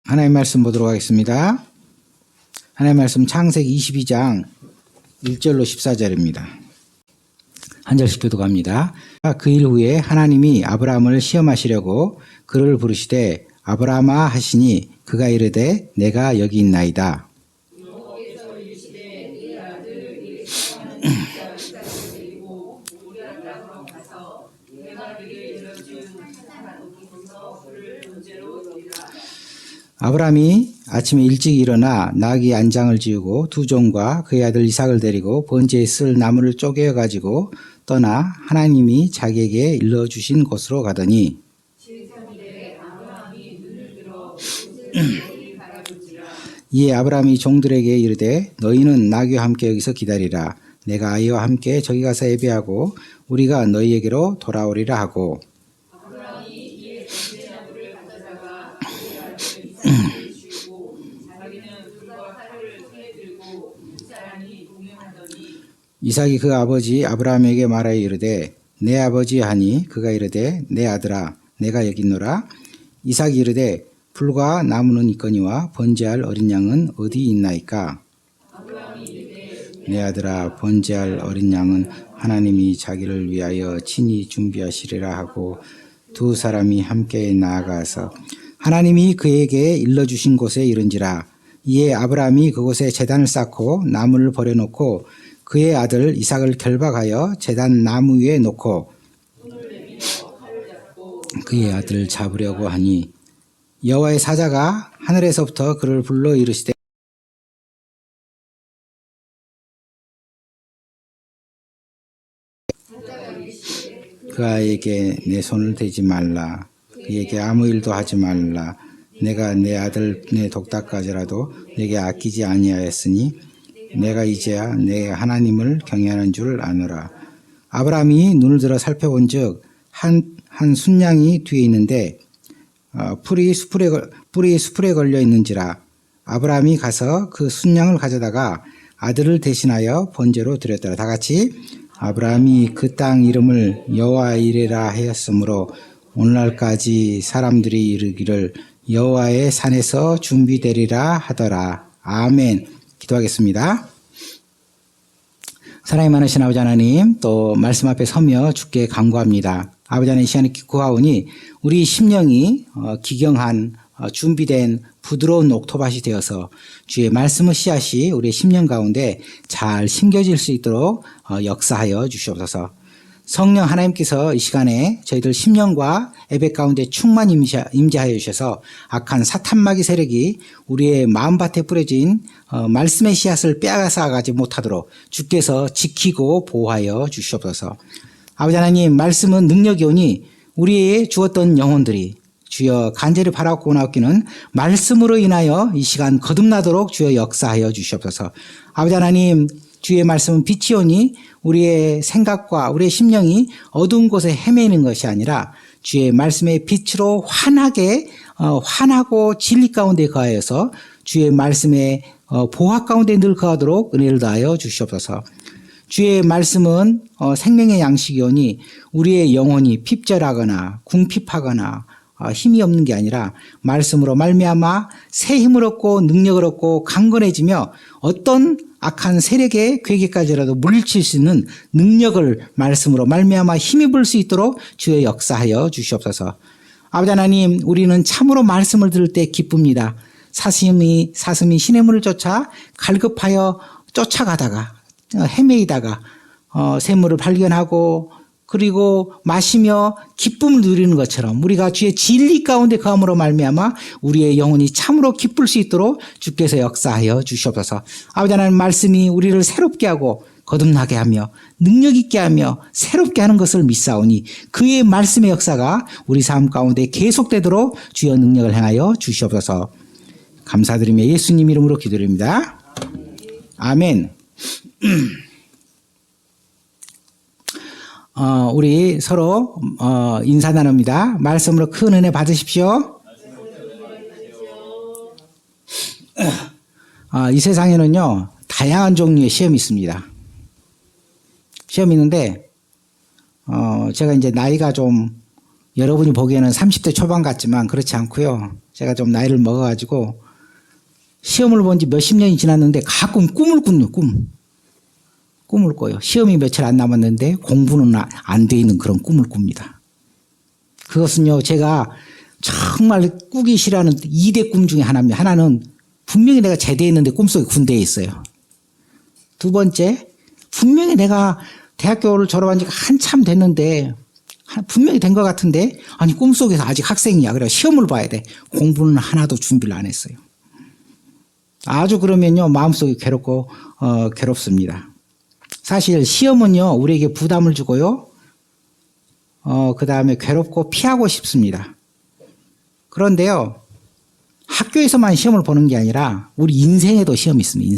하나님 말씀 보도록 하겠습니다. 하나님 말씀 창세기 22장 1절로 14절입니다. 한 절씩 교독합니다. 그 일 후에 하나님이 아브라함을 시험하시려고 그를 부르시되 아브라함아 하시니 그가 이르되 내가 여기 있나이다. 아브라함이 아침에 일찍 일어나 나귀 안장을 지우고 두 종과 그의 아들 이삭을 데리고 번제에 쓸 나무를 쪼개어 가지고 떠나 하나님이 자기에게 일러주신 곳으로 가더니 이에 아브라함이 종들에게 이르되 너희는 나귀와 함께 여기서 기다리라. 내가 아이와 함께 저기 가서 예배하고 우리가 너희에게로 돌아오리라 하고 이삭이 그 아버지 아브라함에게 말하여 이르되 내 아버지 하니 그가 이르되 내 아들아 내가 여기 있노라. 이삭이 이르되 불과 나무는 있거니와 번제할 어린 양은 어디 있나이까. 내 아들아 번제할 어린 양은 하나님이 자기를 위하여 친히 준비하시리라 하고 두 사람이 함께 나아가서 하나님이 그에게 일러주신 곳에 이른지라. 이에 아브라함이 그곳에 제단을 쌓고 나무를 버려놓고 그의 아들 이삭을 결박하여 제단 나무 위에 놓고 그의 아들을 잡으려고 하니 여호와의 사자가 하늘에서부터 그를 불러 이르시되 그 아이에게 내 손을 대지 말라. 그에게 아무 일도 하지 말라. 내가 내 아들 내 독닥까지라도 내게 아끼지 아니하였으니 내가 이제야 내 하나님을 경외하는 줄 아노라. 아브라함이 눈을 들어 살펴본즉 한 순양이 뒤에 있는데 뿔이 수풀에 걸려 있는지라. 아브라함이 가서 그 순양을 가져다가 아들을 대신하여 번제로 드렸더라. 다 같이 아브라함이 그 땅 이름을 여호와 이레라 하였으므로 오늘날까지 사람들이 이르기를 여호와의 산에서 준비되리라 하더라. 아멘. 기도하겠습니다. 사랑이 많으신 아버지 하나님, 또 말씀 앞에 서며 주께 간구합니다. 아버지 하나님, 이 시간에 기도하오니 우리 심령이 기경한 준비된 부드러운 옥토밭이 되어서 주의 말씀의 씨앗이 우리의 심령 가운데 잘 심겨질 수 있도록 역사하여 주시옵소서. 성령 하나님께서 이 시간에 저희들 심령과 예배 가운데 충만 임재하여 주셔서 악한 사탄마귀 세력이 우리의 마음밭에 뿌려진 말씀의 씨앗을 빼앗아가지 못하도록 주께서 지키고 보호하여 주시옵소서. 아버지 하나님, 말씀은 능력이 오니 우리의 주었던 영혼들이 주여 간절히 바라고 나옵기는 말씀으로 인하여 이 시간 거듭나도록 주여 역사하여 주시옵소서. 아버지 하나님, 주의 말씀은 빛이 오니 우리의 생각과 우리의 심령이 어두운 곳에 헤매는 것이 아니라 주의 말씀의 빛으로 환하고 진리 가운데 거하여서 주의 말씀의 보화 가운데 늘 거하도록 은혜를 다하여 주시옵소서. 주의 말씀은 생명의 양식이 오니 우리의 영혼이 핍절하거나 궁핍하거나 힘이 없는 게 아니라 말씀으로 말미암아 새 힘을 얻고 능력을 얻고 강건해지며 어떤 악한 세력의 괴계까지라도 물리칠 수 있는 능력을 말씀으로 말미암아 힘입을 수 있도록 주의 역사하여 주시옵소서. 아버지 하나님, 우리는 참으로 말씀을 들을 때 기쁩니다. 사슴이 시냇물을 쫓아 갈급하여 쫓아가다가 헤매이다가 샘물을 발견하고 그리고 마시며 기쁨을 누리는 것처럼 우리가 주의 진리 가운데 거함으로 말미암아 우리의 영혼이 참으로 기쁠 수 있도록 주께서 역사하여 주시옵소서. 아버지 하나님, 말씀이 우리를 새롭게 하고 거듭나게 하며 능력 있게 하며 새롭게 하는 것을 믿사오니 그의 말씀의 역사가 우리 삶 가운데 계속되도록 주여 능력을 행하여 주시옵소서. 감사드리며 예수님 이름으로 기도드립니다. 아멘. 우리 서로 인사 나눕니다. 말씀으로 큰 은혜 받으십시오. 이 세상에는요 다양한 종류의 시험이 있습니다. 시험이 있는데 제가 이제 나이가 좀 여러분이 보기에는 30대 초반 같지만 그렇지 않고요. 제가 좀 나이를 먹어가지고 시험을 본 지 몇십 년이 지났는데 가끔 꿈을 꾼요, 꿈을 꿔요. 시험이 며칠 안 남았는데 공부는 안 돼 있는 그런 꿈을 꿉니다. 그것은요, 제가 정말 꾸기 싫어하는 2대 꿈 중에 하나입니다. 하나는 분명히 내가 제대했는데 꿈속에 군대에 있어요. 두 번째, 분명히 내가 대학교를 졸업한 지가 한참 됐는데 분명히 된 것 같은데 아니 꿈속에서 아직 학생이야. 그래 시험을 봐야 돼. 공부는 하나도 준비를 안 했어요. 아주 그러면요 마음속이 괴롭고 괴롭습니다. 사실 시험은요 우리에게 부담을 주고요. 그 다음에 괴롭고 피하고 싶습니다. 그런데요 학교에서만 시험을 보는 게 아니라 우리 인생에도 시험이 있습니다.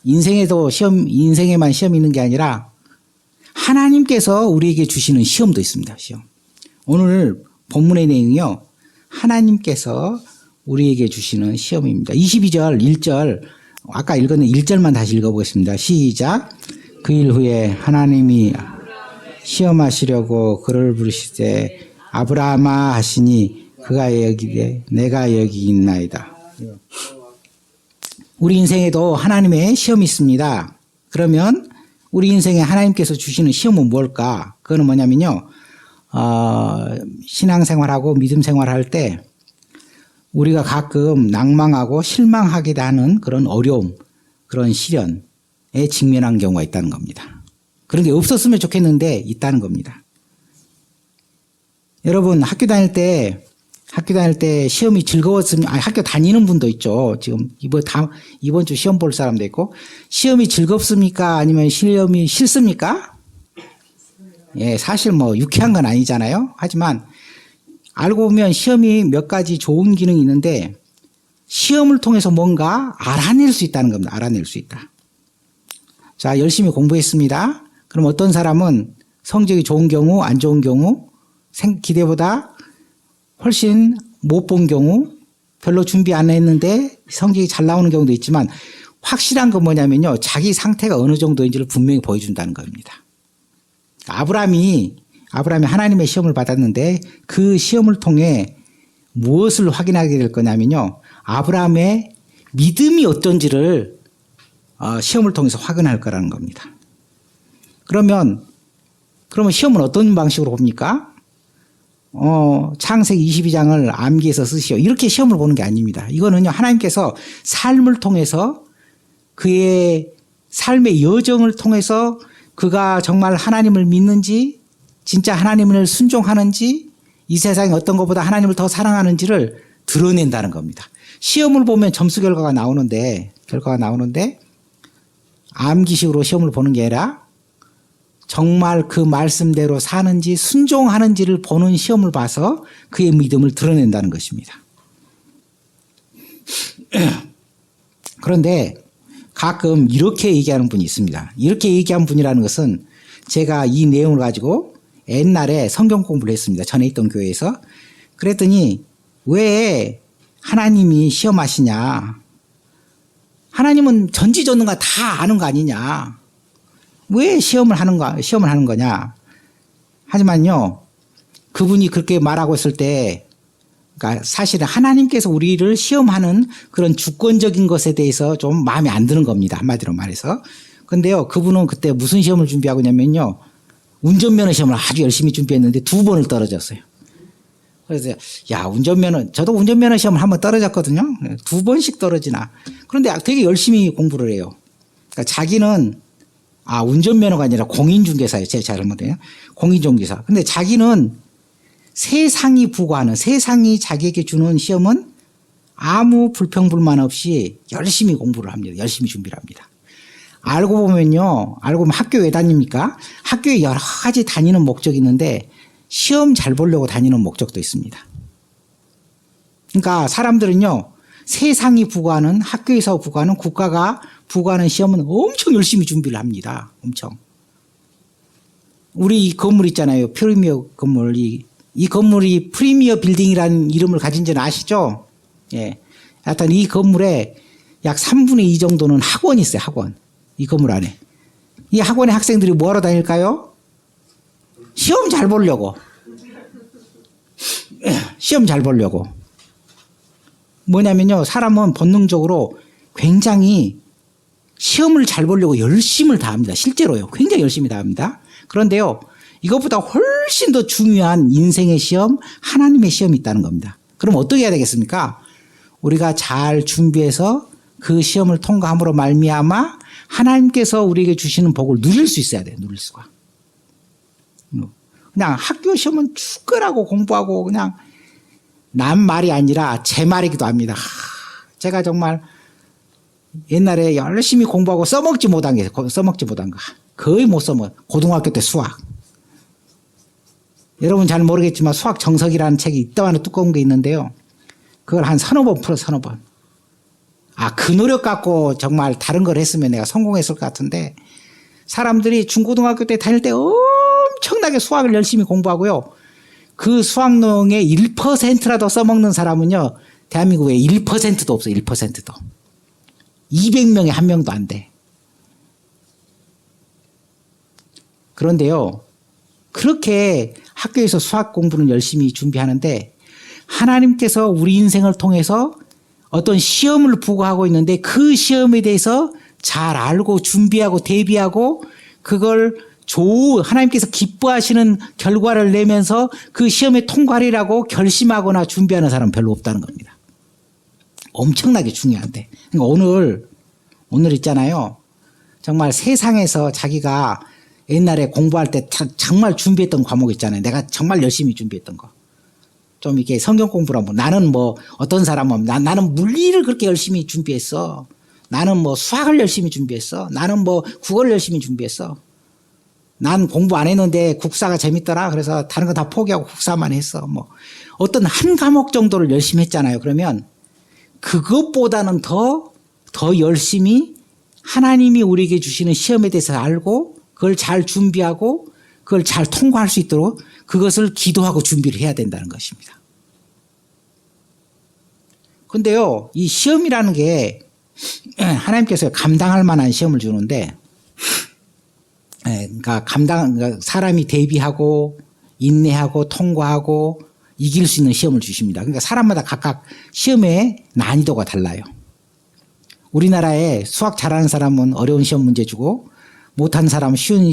인생에만 시험이 있는 게 아니라 하나님께서 우리에게 주시는 시험도 있습니다. 시험. 오늘 본문의 내용이요. 하나님께서 우리에게 주시는 시험입니다. 22절 1절 아까 읽었는 1절만 다시 읽어보겠습니다. 시작. 그 일 후에 하나님이 시험하시려고 그를 부르시되 아브라함아 하시니 그가 여기되 내가 여기 있나이다. 우리 인생에도 하나님의 시험이 있습니다. 그러면 우리 인생에 하나님께서 주시는 시험은 뭘까? 그거는 뭐냐면요. 신앙생활하고 믿음생활할 때 우리가 가끔 낭망하고 실망하게 하는 그런 어려움, 그런 시련에 직면한 경우가 있다는 겁니다. 그런 게 없었으면 좋겠는데 있다는 겁니다. 여러분 학교 다닐 때 시험이 즐거웠으면 학교 다니는 분도 있죠. 지금 이번 주 시험 볼 사람도 있고 시험이 즐겁습니까? 아니면 시험이 싫습니까? 예, 사실 뭐 유쾌한 건 아니잖아요. 하지만 알고 보면 시험이 몇 가지 좋은 기능이 있는데 시험을 통해서 뭔가 알아낼 수 있다는 겁니다. 알아낼 수 있다. 자, 열심히 공부했습니다. 그럼 어떤 사람은 성적이 좋은 경우, 안 좋은 경우, 기대보다 훨씬 못 본 경우, 별로 준비 안 했는데 성적이 잘 나오는 경우도 있지만 확실한 건 뭐냐면요. 자기 상태가 어느 정도인지를 분명히 보여준다는 겁니다. 아브라함이 하나님의 시험을 받았는데 그 시험을 통해 무엇을 확인하게 될 거냐면요. 아브라함의 믿음이 어떤지를 시험을 통해서 확인할 거라는 겁니다. 그러면 시험은 어떤 방식으로 봅니까? 창세기 22장을 암기해서 쓰시오. 이렇게 시험을 보는 게 아닙니다. 이거는요, 하나님께서 삶을 통해서 그의 삶의 여정을 통해서 그가 정말 하나님을 믿는지, 진짜 하나님을 순종하는지, 이 세상에 어떤 것보다 하나님을 더 사랑하는지를 드러낸다는 겁니다. 시험을 보면 점수 결과가 나오는데, 암기식으로 시험을 보는 게 아니라 정말 그 말씀대로 사는지 순종하는지를 보는 시험을 봐서 그의 믿음을 드러낸다는 것입니다. 그런데 가끔 이렇게 얘기하는 분이 있습니다. 이렇게 얘기한 분이라는 것은 제가 이 내용을 가지고 옛날에 성경 공부를 했습니다. 전에 있던 교회에서. 그랬더니 왜 하나님이 시험하시냐. 하나님은 전지전능가 다 아는 거 아니냐. 왜 시험을 하는 거냐. 하지만요, 그분이 그렇게 말하고 있을 때, 그러니까 사실은 하나님께서 우리를 시험하는 그런 주권적인 것에 대해서 좀 마음에 안 드는 겁니다. 한마디로 말해서. 근데요, 그분은 그때 무슨 시험을 준비하고 있냐면요, 운전면허 시험을 아주 열심히 준비했는데 2번을 떨어졌어요. 그래서, 저도 운전면허 시험을 한번 떨어졌거든요. 2번씩 떨어지나. 그런데 되게 열심히 공부를 해요. 그러니까 자기는 운전면허가 아니라 공인중개사예요. 제 잘못이에요. 공인중개사. 근데 자기는 세상이 자기에게 주는 시험은 아무 불평불만 없이 열심히 공부를 합니다. 열심히 준비를 합니다. 알고 보면 학교 왜 다닙니까? 학교에 여러 가지 다니는 목적이 있는데 시험 잘 보려고 다니는 목적도 있습니다. 그러니까 사람들은요, 세상이 부과하는, 학교에서 부과하는, 국가가 부과하는 시험은 엄청 열심히 준비를 합니다. 엄청. 우리 이 건물 있잖아요. 프리미어 건물. 이 건물이 프리미어 빌딩이라는 이름을 가진지는 아시죠? 예. 하여튼 이 건물에 약 3분의 2 정도는 학원이 있어요. 학원. 이 건물 안에. 이 학원의 학생들이 뭐하러 다닐까요? 시험 잘 보려고. 시험 잘 보려고. 뭐냐면요, 사람은 본능적으로 굉장히 시험을 잘 보려고 열심을 다합니다. 실제로요. 굉장히 열심히 다합니다. 그런데요, 이것보다 훨씬 더 중요한 인생의 시험, 하나님의 시험이 있다는 겁니다. 그럼 어떻게 해야 되겠습니까? 우리가 잘 준비해서 그 시험을 통과함으로 말미암아 하나님께서 우리에게 주시는 복을 누릴 수 있어야 돼요. 누릴 수가. 그냥 학교 시험은 죽으라고 공부하고 그냥 남 말이 아니라 제 말이기도 합니다. 제가 정말 옛날에 열심히 공부하고 써먹지 못한 거 거의 못 써먹어. 고등학교 때 수학. 여러분 잘 모르겠지만 수학 정석이라는 책이 이따만한 두꺼운 게 있는데요. 그걸 한 서너 번 풀어, 서너 번. 그 노력 갖고 정말 다른 걸 했으면 내가 성공했을 것 같은데, 사람들이 중고등학교 때 다닐 때 엄청나게 수학을 열심히 공부하고요. 그 수학농의 1%라도 써먹는 사람은요, 대한민국에 1%도 없어요. 1%도. 200명에 한 명도 안 돼. 그런데요, 그렇게 학교에서 수학 공부는 열심히 준비하는데 하나님께서 우리 인생을 통해서 어떤 시험을 부과하고 있는데 그 시험에 대해서 잘 알고 준비하고 대비하고 그걸 하나님께서 기뻐하시는 결과를 내면서 그 시험에 통과하리라고 결심하거나 준비하는 사람은 별로 없다는 겁니다. 엄청나게 중요한데. 그러니까 오늘 있잖아요. 정말 세상에서 자기가 옛날에 공부할 때 정말 준비했던 과목 있잖아요. 내가 정말 열심히 준비했던 거. 좀 이렇게 성경 공부를 하면 나는 뭐 어떤 사람은 나는 물리를 그렇게 열심히 준비했어. 나는 뭐 수학을 열심히 준비했어. 나는 뭐 국어를 열심히 준비했어. 난 공부 안 했는데 국사가 재밌더라. 그래서 다른 거 다 포기하고 국사만 했어. 뭐 어떤 한 과목 정도를 열심히 했잖아요. 그러면 그것보다는 더 열심히 하나님이 우리에게 주시는 시험에 대해서 알고 그걸 잘 준비하고 그걸 잘 통과할 수 있도록 그것을 기도하고 준비를 해야 된다는 것입니다. 근데요, 이 시험이라는 게 하나님께서 감당할 만한 시험을 주는데, 그러니까 사람이 대비하고 인내하고 통과하고 이길 수 있는 시험을 주십니다. 그러니까 사람마다 각각 시험의 난이도가 달라요. 우리나라에 수학 잘하는 사람은 어려운 시험 문제 주고 못하는 사람은 쉬운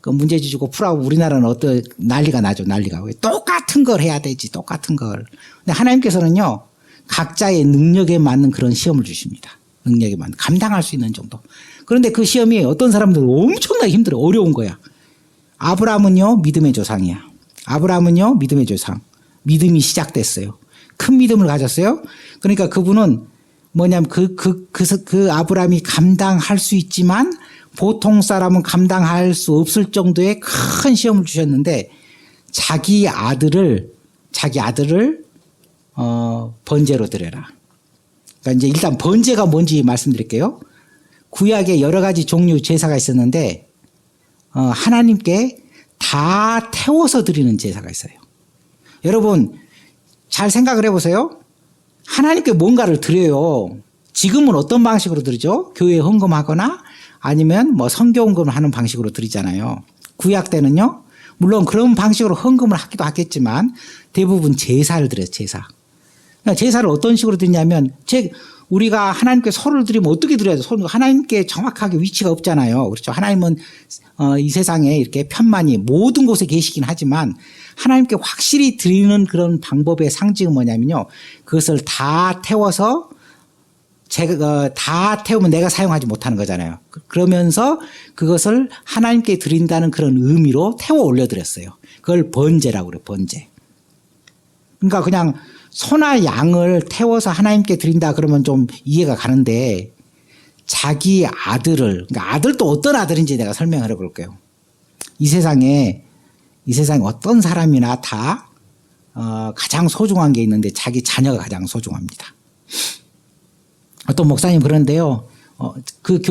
그 문제 주고 풀하고 우리나라는 어떤 난리가 나죠. 난리가. 똑같은 걸 해야 되지. 똑같은 걸. 근데 하나님께서는요. 각자의 능력에 맞는 그런 시험을 주십니다. 능력에 맞는. 감당할 수 있는 정도. 그런데 그 시험이 어떤 사람들은 엄청나게 힘들어. 어려운 거야. 아브라함은요. 믿음의 조상이야. 아브라함은요. 믿음의 조상. 믿음이 시작됐어요. 큰 믿음을 가졌어요. 그러니까 그분은 뭐냐면 그 아브라함이 감당할 수 있지만 보통 사람은 감당할 수 없을 정도의 큰 시험을 주셨는데 자기 아들을 번제로 드려라. 그러니까 이제 일단 번제가 뭔지 말씀드릴게요. 구약에 여러 가지 종류 제사가 있었는데 하나님께 다 태워서 드리는 제사가 있어요. 여러분 잘 생각을 해보세요. 하나님께 뭔가를 드려요. 지금은 어떤 방식으로 드리죠? 교회에 헌금하거나 아니면 뭐 선교 헌금을 하는 방식으로 드리잖아요. 구약 때는요. 물론 그런 방식으로 헌금을 하기도 하겠지만 대부분 제사를 드려요. 제사. 그러니까 제사를 어떤 식으로 드리냐면 우리가 하나님께 소를 드리면 어떻게 드려야 돼요? 하나님께 정확하게 위치가 없잖아요. 그렇죠. 하나님은 이 세상에 이렇게 편만히 모든 곳에 계시긴 하지만 하나님께 확실히 드리는 그런 방법의 상징은 뭐냐면요. 그것을 다 태워서 다 태우면 내가 사용하지 못하는 거잖아요. 그러면서 그것을 하나님께 드린다는 그런 의미로 태워 올려드렸어요. 그걸 번제라고 그래요. 번제. 그러니까 그냥 소나 양을 태워서 하나님께 드린다 그러면 좀 이해가 가는데 자기 아들을, 그러니까 아들도 어떤 아들인지 내가 설명을 해볼게요. 이 세상에 어떤 사람이나 다 가장 소중한 게 있는데 자기 자녀가 가장 소중합니다. 어떤 목사님 그런데요. 그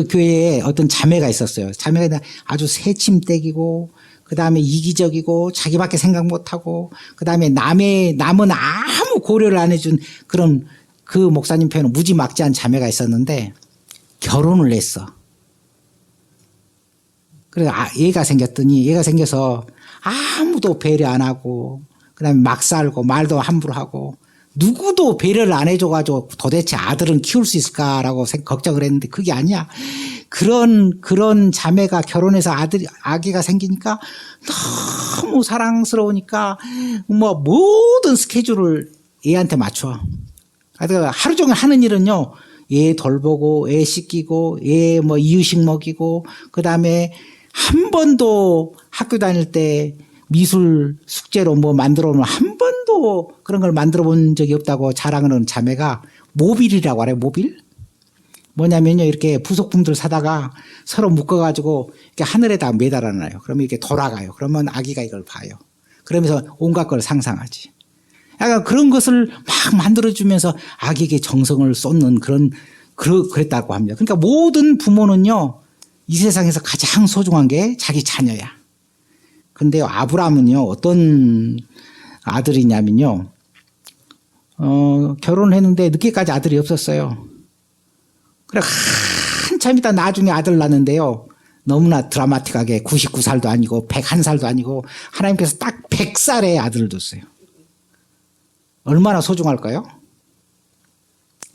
교회에 어떤 자매가 있었어요. 자매가 아주 새침대기고 그다음에 이기적이고 자기밖에 생각 못하고 그다음에 남은 아무 고려를 안 해준 그런 그 목사님 표현은 무지막지한 자매가 있었는데 결혼을 했어. 그래서 얘가 생겨서 아무도 배려 안 하고 그다음에 막 살고 말도 함부로 하고 누구도 배려를 안 해줘가지고 도대체 아들은 키울 수 있을까라고 걱정을 했는데 그게 아니야. 그런 자매가 결혼해서 아기가 생기니까 너무 사랑스러우니까 뭐 모든 스케줄을 애한테 맞춰. 그러니까 하루 종일 하는 일은요. 애 돌보고 애 씻기고 애 뭐 이유식 먹이고 그다음에 한 번도 학교 다닐 때 미술 숙제로 뭐 만들어 놓은 한 번도 그런 걸 만들어 본 적이 없다고 자랑하는 자매가 모빌이라고 알아요. 모빌? 뭐냐면요. 이렇게 부속품들 사다가 서로 묶어가지고 이렇게 하늘에다 매달아놔요. 그러면 이렇게 돌아가요. 그러면 아기가 이걸 봐요. 그러면서 온갖 걸 상상하지. 약간 그런 것을 막 만들어주면서 아기에게 정성을 쏟는 그랬다고 합니다. 그러니까 모든 부모는요. 이 세상에서 가장 소중한 게 자기 자녀야. 근데 아브라함은요. 어떤 아들이냐면요. 결혼을 했는데 늦게까지 아들이 없었어요. 그래 한참 있다 나중에 아들 낳는데요. 너무나 드라마틱하게 99살도 아니고 101살도 아니고 하나님께서 딱 100살에 아들을 줬어요. 얼마나 소중할까요?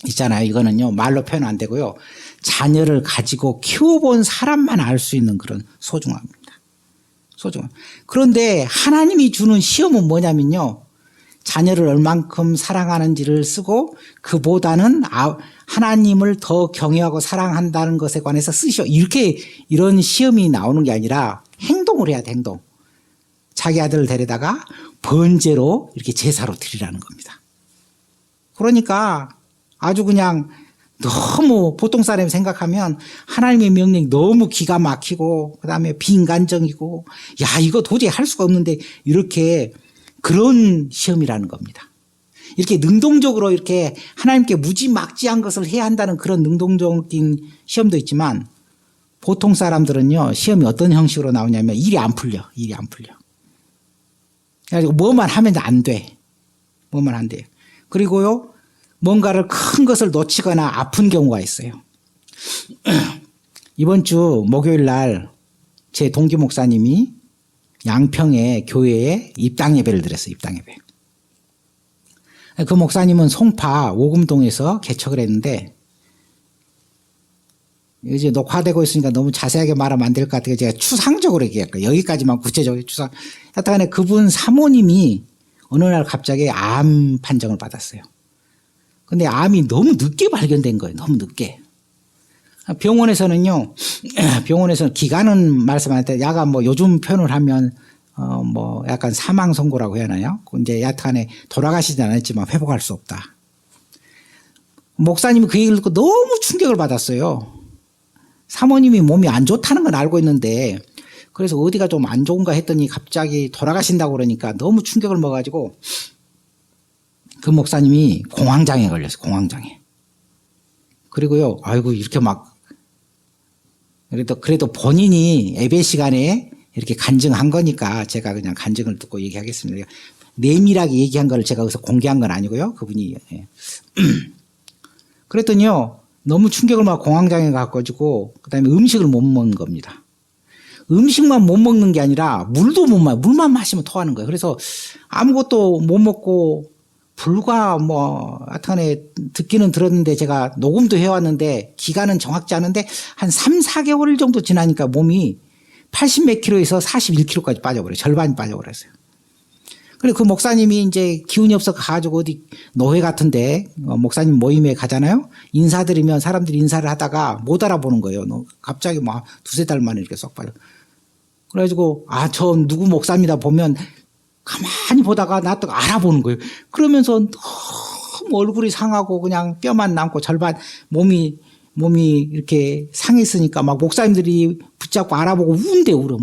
있잖아요. 이거는요. 말로 표현 안 되고요. 자녀를 가지고 키워본 사람만 알 수 있는 그런 소중함입니다. 소중함. 그런데 하나님이 주는 시험은 뭐냐면요. 자녀를 얼만큼 사랑하는지를 쓰고 그보다는 하나님을 더 경외하고 사랑한다는 것에 관해서 쓰시오. 이런 시험이 나오는 게 아니라 행동을 해야 돼. 행동. 자기 아들을 데려다가 번제로 이렇게 제사로 드리라는 겁니다. 그러니까 아주 그냥 너무 보통 사람이 생각하면 하나님의 명령이 너무 기가 막히고 그다음에 비인간적이고 야 이거 도저히 할 수가 없는데 이렇게 그런 시험이라는 겁니다. 이렇게 능동적으로 이렇게 하나님께 무지막지한 것을 해야 한다는 그런 능동적인 시험도 있지만 보통 사람들은요 시험이 어떤 형식으로 나오냐면 일이 안 풀려. 그래가지고 뭐만 하면 안 돼. 뭐만 안 돼요. 그리고요 뭔가를 큰 것을 놓치거나 아픈 경우가 있어요. 이번 주 목요일 날 제 동기 목사님이 양평의 교회에 입당 예배를 드렸어요. 입당 예배. 그 목사님은 송파 오금동에서 개척을 했는데 이제 녹화되고 있으니까 너무 자세하게 말하면 안 될 것 같아요. 제가 추상적으로 얘기할 거예요. 여기까지만 구체적으로 하여튼간에 그분 사모님이 어느 날 갑자기 암 판정을 받았어요. 근데 암이 너무 늦게 발견된 거예요. 너무 늦게. 병원에서는 기간은 말씀 안 했는데 약간 뭐 요즘 표현을 하면 뭐 약간 사망 선고라고 해야 하나요? 근데 여하튼간에 돌아가시진 않았지만 회복할 수 없다. 목사님이 그 얘기를 듣고 너무 충격을 받았어요. 사모님이 몸이 안 좋다는 건 알고 있는데 그래서 어디가 좀 안 좋은가 했더니 갑자기 돌아가신다고 그러니까 너무 충격을 먹어가지고 그 목사님이 공황장애 걸렸어요. 공황장애. 그리고요, 아이고 이렇게 막 그래도 본인이 예배 시간에 이렇게 간증한 거니까 제가 그냥 간증을 듣고 얘기하겠습니다. 내밀하게 얘기한 걸 제가 여기서 공개한 건 아니고요. 그분이. 그랬더니요, 너무 충격을 막 공황장애가 가지고 그다음에 음식을 못 먹는 겁니다. 음식만 못 먹는 게 아니라 물도 못 마셔. 물만 마시면 토하는 거예요. 그래서 아무것도 못 먹고 불과 하여튼간에 듣기는 들었는데 제가 녹음도 해왔는데 기간은 정확지 않은데 한 3, 4개월 정도 지나니까 몸이 80 몇 킬로에서 41킬로까지 빠져버려요. 절반이 빠져버렸어요. 그리고 그 목사님이 이제 기운이 없어 가지고 어디 노회 같은데 목사님 모임에 가잖아요. 인사드리면 사람들이 인사를 하다가 못 알아보는 거예요. 갑자기 막 두세 달 만에 이렇게 쏙 빠져. 그래가지고 저 누구 목사입니다 보면 가만히 보다가 나 또 알아보는 거예요. 그러면서 너무 얼굴이 상하고 그냥 뼈만 남고 절반 몸이 이렇게 상했으니까 막 목사님들이 붙잡고 알아보고 우는데 울어.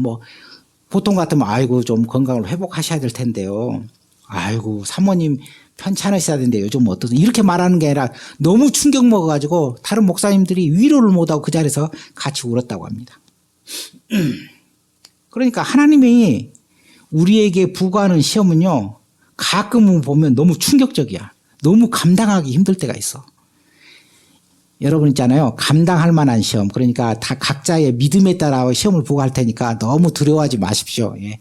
보통 같으면 아이고 좀 건강을 회복하셔야 될 텐데요. 아이고 사모님 편찮으셔야 되는데 요즘 어떠세요? 이렇게 말하는 게 아니라 너무 충격 먹어가지고 다른 목사님들이 위로를 못하고 그 자리에서 같이 울었다고 합니다. 그러니까 하나님이 우리에게 부과하는 시험은요, 가끔은 보면 너무 충격적이야. 너무 감당하기 힘들 때가 있어. 여러분 있잖아요. 감당할 만한 시험. 그러니까 다 각자의 믿음에 따라 시험을 부과할 테니까 너무 두려워하지 마십시오. 예.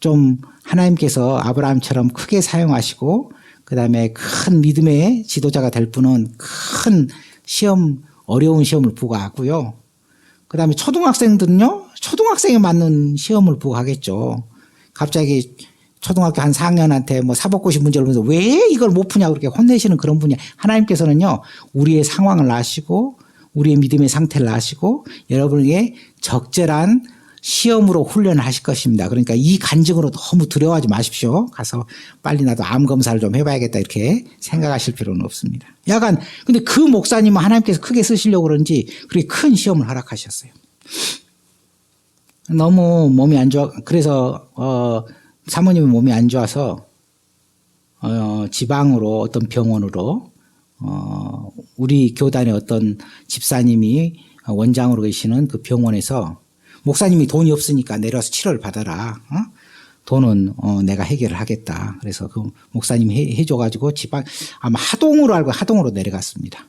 좀 하나님께서 아브라함처럼 크게 사용하시고 그다음에 큰 믿음의 지도자가 될 분은 큰 시험, 어려운 시험을 부과하고요. 그다음에 초등학생들은요, 초등학생에 맞는 시험을 부과하겠죠. 갑자기 초등학교 한 4학년한테 뭐 사법고시 문제를 보면서 왜 이걸 못 푸냐고 그렇게 혼내시는 그런 분이 하나님께서는요, 우리의 상황을 아시고 우리의 믿음의 상태를 아시고 여러분에게 적절한 시험으로 훈련하실 것입니다. 그러니까 이 간증으로 너무 두려워하지 마십시오. 가서 빨리 나도 암 검사를 좀 해봐야겠다 이렇게 생각하실 필요는 없습니다. 약간 근데 그 목사님은 하나님께서 크게 쓰시려고 그런지 그렇게 큰 시험을 허락하셨어요. 너무 몸이 안 좋아. 그래서 사모님이 몸이 안 좋아서 지방으로 어떤 병원으로 우리 교단의 어떤 집사님이 원장으로 계시는 그 병원에서 목사님이 돈이 없으니까 내려와서 치료를 받아라. 돈은 내가 해결을 하겠다. 그래서 그 목사님이 해줘가지고 지방 아마 하동으로 알고 하동으로 내려갔습니다.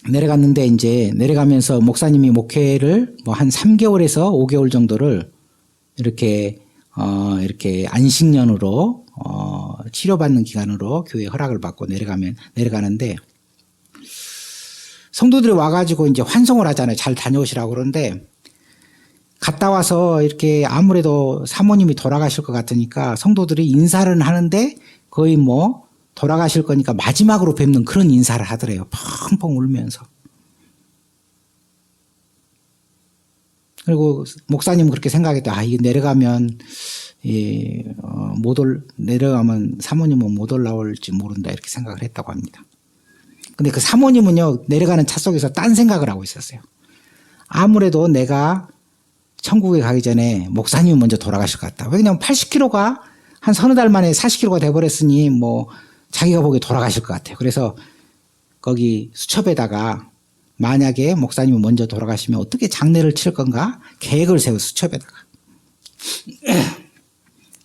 내려갔는데 이제 내려가면서 목사님이 목회를 뭐 한 3개월에서 5개월 정도를 이렇게 안식년으로 치료받는 기간으로 교회 허락을 받고 내려가는데 성도들이 와가지고 이제 환송을 하잖아요. 잘 다녀오시라고 그러는데 갔다 와서 이렇게 아무래도 사모님이 돌아가실 것 같으니까 성도들이 인사를 하는데 거의 뭐 돌아가실 거니까 마지막으로 뵙는 그런 인사를 하더래요. 펑펑 울면서. 그리고 목사님은 그렇게 생각했다. 이게 내려가면 내려가면 사모님은 못 올라올지 모른다 이렇게 생각을 했다고 합니다. 근데 그 사모님은요, 내려가는 차 속에서 딴 생각을 하고 있었어요. 아무래도 내가 천국에 가기 전에 목사님이 먼저 돌아가실 것 같다. 왜냐면 80kg가 한 서너 달 만에 40kg가 돼버렸으니 뭐 자기가 보기에 돌아가실 것 같아요. 그래서 거기 수첩에다가 만약에 목사님이 먼저 돌아가시면 어떻게 장례를 칠 건가 계획을 세워 수첩에다가.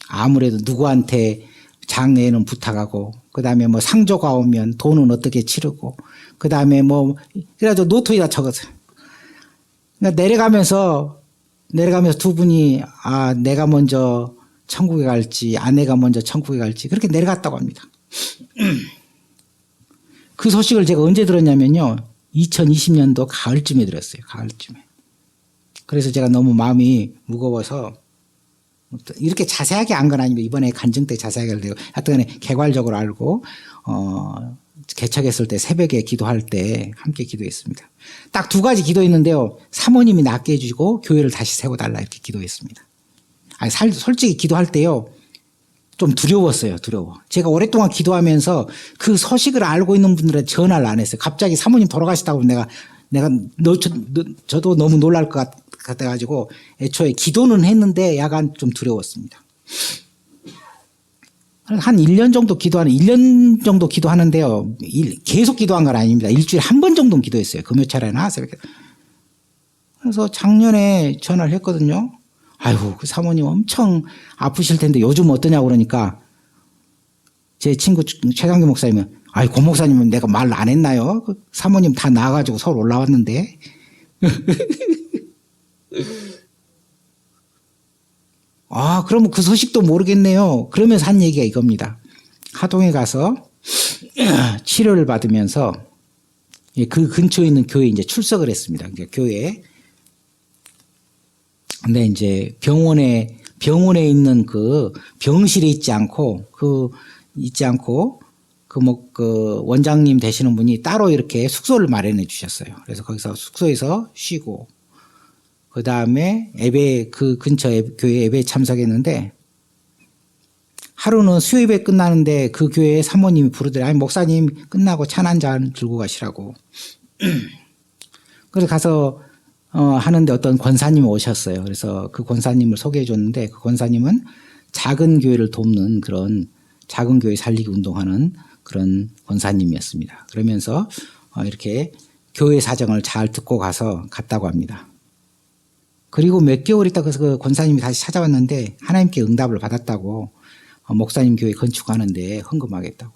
아무래도 누구한테 장례는 부탁하고 그다음에 뭐 상조가 오면 돈은 어떻게 치르고 그다음에 뭐 그래가지고 노트에다 적었어요. 그러니까 내려가면서 두 분이 내가 먼저 천국에 갈지 아내가 먼저 천국에 갈지 그렇게 내려갔다고 합니다. 그 소식을 제가 언제 들었냐면요. 2020년도 가을쯤에 들었어요. 가을쯤에. 그래서 제가 너무 마음이 무거워서 이렇게 자세하게 안 건 아닙니다. 이번에 간증 때 자세하게 알고 하여튼 개괄적으로 알고 개척했을 때 새벽에 기도할 때 함께 기도했습니다. 딱 두 가지 기도했는데요. 사모님이 낫게 해주시고 교회를 다시 세워달라 이렇게 기도했습니다. 솔직히 기도할 때요. 좀 두려웠어요. 두려워. 제가 오랫동안 기도하면서 그 소식을 알고 있는 분들한테 전화를 안 했어요. 갑자기 사모님 돌아가시다고 저도 너무 놀랄 것 같아가지고 애초에 기도는 했는데 약간 좀 두려웠습니다. 한 1년 정도 기도하는데요. 계속 기도한 건 아닙니다. 일주일에 한 번 정도는 기도했어요. 금요철에나 새벽에. 그래서 작년에 전화를 했거든요. 아이고, 그 사모님 엄청 아프실 텐데 요즘 어떠냐고 그러니까 제 친구 최강기 목사님은 고 목사님은 내가 말 안 했나요? 그 사모님 다 나와가지고 서울 올라왔는데. 그러면 그 소식도 모르겠네요. 그러면서 한 얘기가 이겁니다. 하동에 가서 치료를 받으면서 그 근처에 있는 교회에 이제 출석을 했습니다. 그러니까 교회에. 근데 이제 병원에 있는 그 병실에 있지 않고 그 원장님 되시는 분이 따로 이렇게 숙소를 마련해 주셨어요. 그래서 거기서 숙소에서 쉬고 그 다음에 그 근처 교회 예배에 참석했는데 하루는 수요예배 끝나는데 그 교회에 사모님이 부르더래. 목사님 끝나고 찬 한 잔 들고 가시라고. 그래서 가서 하는데 어떤 권사님이 오셨어요. 그래서 그 권사님을 소개해 줬는데 그 권사님은 작은 교회를 돕는 그런 작은 교회 살리기 운동하는 그런 권사님이었습니다. 그러면서 이렇게 교회 사정을 잘 듣고 갔다고 합니다. 그리고 몇 개월 있다 그래서 그 권사님이 다시 찾아왔는데 하나님께 응답을 받았다고 목사님 교회 건축하는데 헌금하겠다고.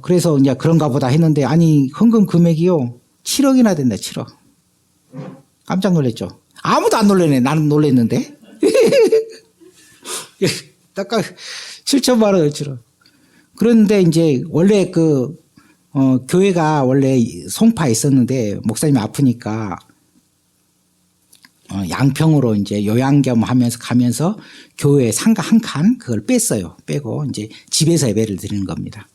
그래서 이제 그런가 보다 했는데 헌금 금액이요. 7억이나 된다. 7억. 깜짝 놀랐죠. 아무도 안 놀래네. 나는 놀랬는데. 딱가 7천만 원어치로. 그런데 이제 원래 교회가 원래 송파에 있었는데 목사님이 아프니까 양평으로 이제 요양겸 하면서 가면서 교회 상가 한 칸 그걸 뺐어요. 빼고 이제 집에서 예배를 드리는 겁니다.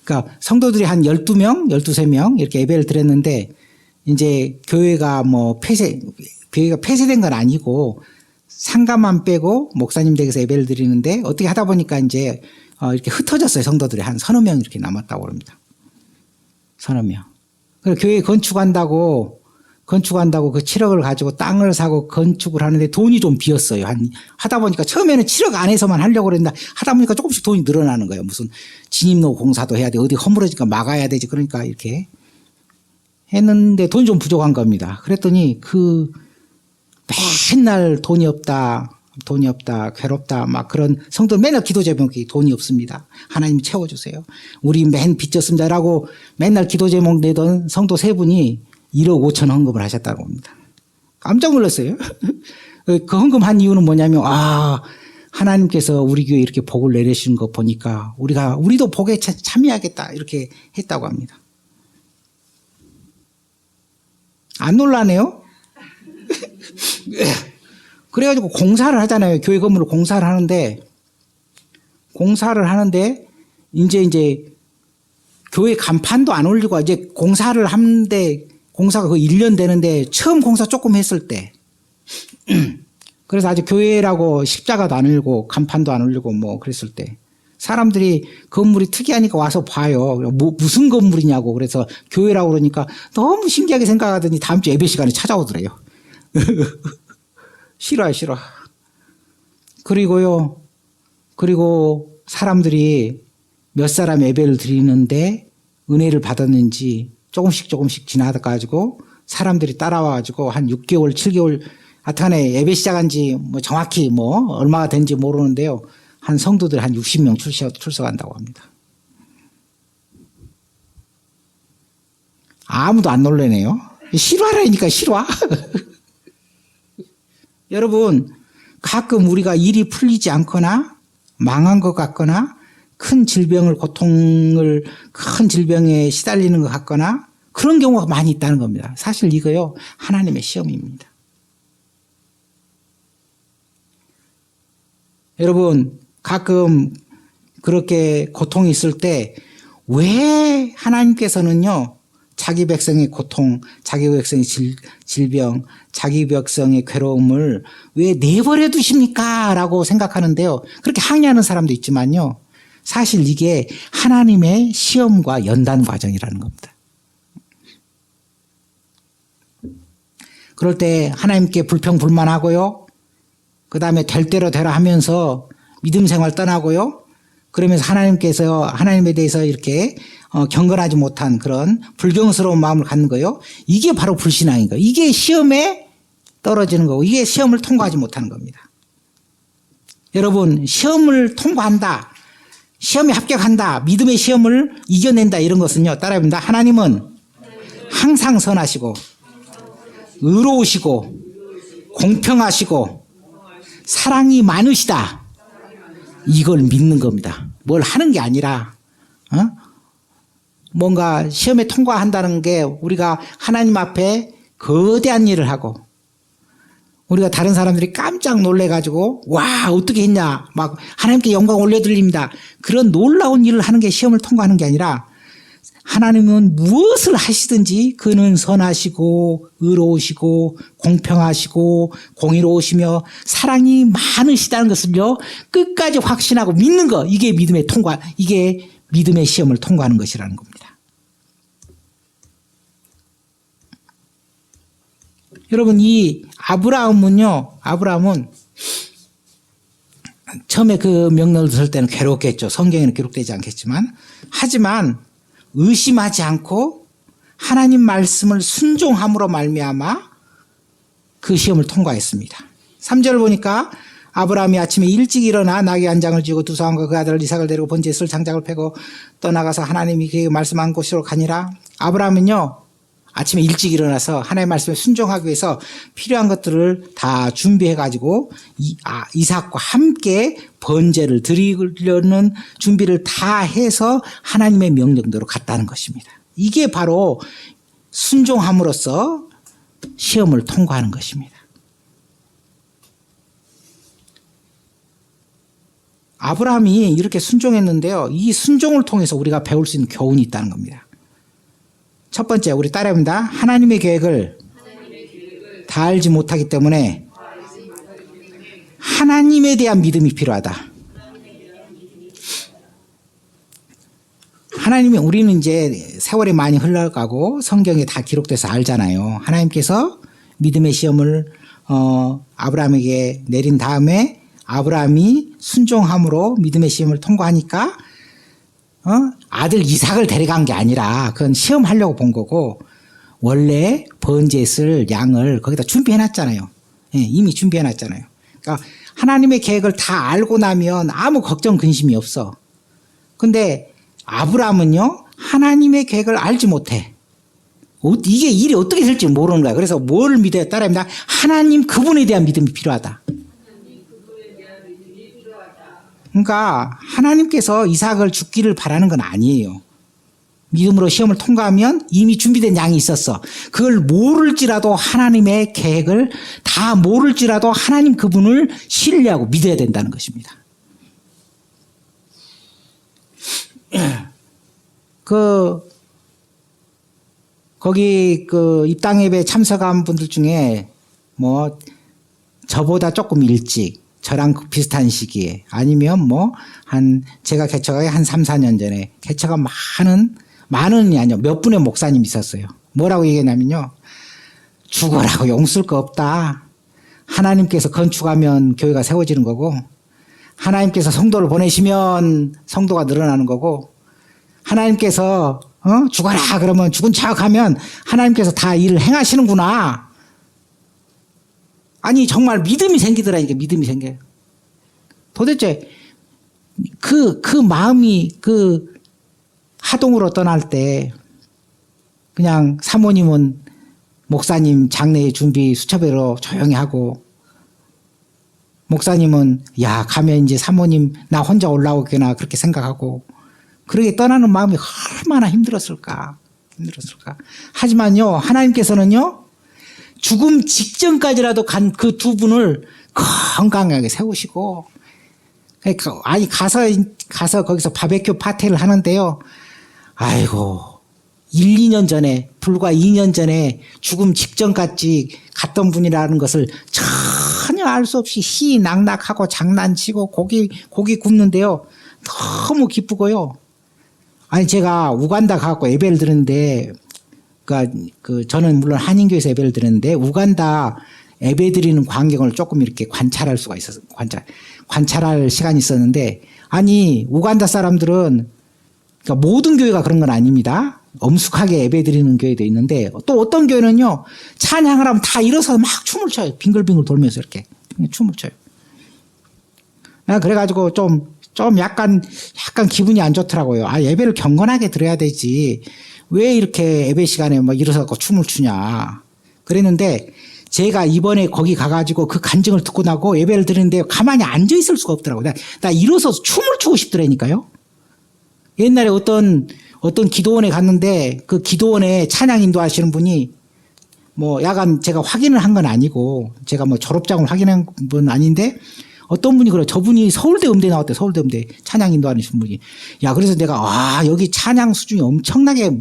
그러니까 성도들이 한 12명, 13명 이렇게 예배를 드렸는데 이제 교회가 폐쇄된 건 아니고 상가만 빼고 목사님 댁에서 예배를 드리는데 어떻게 하다 보니까 이제 이렇게 흩어졌어요. 성도들이 한 서너 명 이렇게 남았다고 합니다. 서너 명. 그래서 교회 건축한다고 그 7억을 가지고 땅을 사고 건축을 하는데 돈이 좀 비었어요. 하다 보니까 처음에는 7억 안에서만 하려고 그랬는데 하다 보니까 조금씩 돈이 늘어나는 거예요. 무슨 진입로 공사도 해야 돼. 어디 허물어지니까 막아야 되지. 그러니까 이렇게 했는데 돈이 좀 부족한 겁니다. 그랬더니 맨날 돈이 없다, 괴롭다, 막 그런 성도들 맨날 기도 제목이 돈이 없습니다. 하나님이 채워주세요. 우리 맨 빚졌습니다라고 맨날 기도 제목 내던 성도 세 분이 1억 5천 헌금을 하셨다고 합니다. 깜짝 놀랐어요. 그 헌금한 이유는 뭐냐면, 하나님께서 우리 교회에 이렇게 복을 내리시는 거 보니까 우리도 복에 참여하겠다. 이렇게 했다고 합니다. 안 놀라네요? 그래가지고 공사를 하잖아요. 교회 건물을 공사를 하는데, 이제 교회 간판도 안 올리고 이제 공사를 하는데, 공사가 거의 1년 되는데 처음 공사 조금 했을 때 그래서 아직 교회라고 십자가도 안 올리고 간판도 안 올리고 뭐 그랬을 때 사람들이 건물이 특이하니까 와서 봐요. 무슨 건물이냐고. 그래서 교회라고 그러니까 너무 신기하게 생각하더니 다음 주 예배 시간에 찾아오더래요. 싫어. 그리고 사람들이 몇 사람 예배를 드리는데 은혜를 받았는지 조금씩 지나가지고 사람들이 따라와가지고 한 6개월, 7개월 하여튼간에 예배 시작한 지 정확히 얼마가 된지 모르는데요. 한 성도들 한 60명 출석한다고 합니다. 아무도 안 놀래네요. 실화라니까 실화. 여러분 가끔 우리가 일이 풀리지 않거나 망한 것 같거나 큰 질병에 시달리는 것 같거나 그런 경우가 많이 있다는 겁니다. 사실 이거요, 하나님의 시험입니다. 여러분, 가끔 그렇게 고통이 있을 때 왜 하나님께서는요, 자기 백성의 고통, 자기 백성의 질병, 자기 백성의 괴로움을 왜 내버려 두십니까? 라고 생각하는데요. 그렇게 항의하는 사람도 있지만요. 사실 이게 하나님의 시험과 연단 과정이라는 겁니다. 그럴 때 하나님께 불평불만하고요. 그 다음에 될 대로 되라 하면서 믿음 생활 떠나고요. 그러면서 하나님에 대해서 이렇게 경건하지 못한 그런 불경스러운 마음을 갖는 거예요. 이게 바로 불신앙인 거예요. 이게 시험에 떨어지는 거고 이게 시험을 통과하지 못하는 겁니다. 여러분, 시험을 통과한다. 시험에 합격한다. 믿음의 시험을 이겨낸다. 이런 것은요. 따라해봅니다. 하나님은 항상 선하시고 의로우시고 공평하시고 사랑이 많으시다. 이걸 믿는 겁니다. 뭘 하는 게 아니라 뭔가 시험에 통과한다는 게 우리가 하나님 앞에 거대한 일을 하고 우리가 다른 사람들이 깜짝 놀래가지고 와 어떻게 했냐 막 하나님께 영광 올려드립니다. 그런 놀라운 일을 하는 게 시험을 통과하는 게 아니라 하나님은 무엇을 하시든지 그는 선하시고 의로우시고 공평하시고 공의로우시며 사랑이 많으시다는 것을요 끝까지 확신하고 믿는 거, 이게 믿음의 통과, 이게 믿음의 시험을 통과하는 것이라는 겁니다. 여러분, 이 아브라함은 처음에 그 명령을 들을 때는 괴롭겠죠. 성경에는 기록되지 않겠지만, 하지만 의심하지 않고 하나님 말씀을 순종함으로 말미암아 그 시험을 통과했습니다. 3절을 보니까 아브라함이 아침에 일찍 일어나 나귀 한 장을 쥐고 두 사람과 그 아들 이삭을 데리고 번제에 쓸 장작을 패고 떠나가서 하나님이 그에게 말씀한 곳으로 가니라. 아브라함은요, 아침에 일찍 일어나서 하나님의 말씀에 순종하기 위해서 필요한 것들을 다 준비해가지고 이삭과 함께 번제를 드리려는 준비를 다 해서 하나님의 명령대로 갔다는 것입니다. 이게 바로 순종함으로써 시험을 통과하는 것입니다. 아브라함이 이렇게 순종했는데요. 이 순종을 통해서 우리가 배울 수 있는 교훈이 있다는 겁니다. 첫 번째, 우리 따라합니다. 하나님의 계획을 다 알지 못하기 때문에 하나님에 대한 믿음이 필요하다. 하나님이, 우리는 이제 세월이 많이 흘러가고 성경에 다 기록돼서 알잖아요. 하나님께서 믿음의 시험을 아브라함에게 내린 다음에 아브라함이 순종함으로 믿음의 시험을 통과하니까 아들 이삭을 데려간 게 아니라 그건 시험하려고 본 거고, 원래 번제에 쓸 양을 거기다 준비해놨잖아요. 예, 이미 준비해놨잖아요. 그러니까 하나님의 계획을 다 알고 나면 아무 걱정 근심이 없어. 근데 아브라함은요, 하나님의 계획을 알지 못해. 이게 일이 어떻게 될지 모르는 거야. 그래서 뭘 믿어야 따라합니다. 하나님 그분에 대한 믿음이 필요하다. 그러니까 하나님께서 이삭을 죽기를 바라는 건 아니에요. 믿음으로 시험을 통과하면 이미 준비된 양이 있었어. 그걸 모를지라도 하나님의 계획을 다 모를지라도 하나님 그분을 신뢰하고 믿어야 된다는 것입니다. 거기 입당 예배 참석한 분들 중에 뭐 저보다 조금 일찍, 저랑 비슷한 시기에, 아니면 제가 개척하기 한 3, 4년 전에 개척한 많은이 아니요, 몇 분의 목사님이 있었어요. 뭐라고 얘기했냐면요. 죽어라고 용쓸 거 없다. 하나님께서 건축하면 교회가 세워지는 거고, 하나님께서 성도를 보내시면 성도가 늘어나는 거고, 하나님께서 죽어라 그러면 죽은 척하면 하나님께서 다 일을 행하시는구나. 아니 정말 믿음이 생기더라니까. 믿음이 생겨요. 도대체 그 마음이 하동으로 떠날 때 그냥 사모님은 목사님 장례 준비 수첩으로 조용히 하고, 목사님은 야 가면 이제 사모님 나 혼자 올라오겠나 그렇게 생각하고, 그렇게 떠나는 마음이 얼마나 힘들었을까. 하지만요, 하나님께서는요, 죽음 직전까지라도 간 그 두 분을 건강하게 세우시고, 아니 가서 거기서 바베큐 파티를 하는데요. 아이고, 1, 2년 전에, 불과 2년 전에 죽음 직전까지 갔던 분이라는 것을 전혀 알 수 없이 희낙낙하고 장난치고 고기 굽는데요. 너무 기쁘고요. 아니 제가 우간다 가갖고 예배를 드렸는데, 저는 물론 한인교회에서 예배를 드렸는데 우간다 예배 드리는 광경을 조금 이렇게 관찰할 수가 있었어요. 관찰할 시간이 있었는데, 아니 우간다 사람들은, 그러니까 모든 교회가 그런 건 아닙니다. 엄숙하게 예배 드리는 교회도 있는데, 또 어떤 교회는요, 찬양을 하면 다 일어서서 막 춤을 춰요. 빙글빙글 돌면서 이렇게 춤을 춰요. 그래가지고 좀 약간 기분이 안 좋더라고요. 예배를 경건하게 드려야 되지. 왜 이렇게 예배 시간에 일어서서 춤을 추냐. 그랬는데, 제가 이번에 거기 가가지고 그 간증을 듣고 나고 예배를 드리는데 가만히 앉아 있을 수가 없더라고요. 나 일어서서 춤을 추고 싶더라니까요. 옛날에 어떤 기도원에 갔는데, 그 기도원에 찬양 인도하시는 분이 야간 제가 확인을 한 건 아니고, 제가 졸업장을 확인한 분 아닌데, 어떤 분이 그래요. 저분이 서울대 음대 나왔대. 서울대 음대 찬양 인도하는 분이. 야, 그래서 내가 여기 찬양 수준이 엄청나게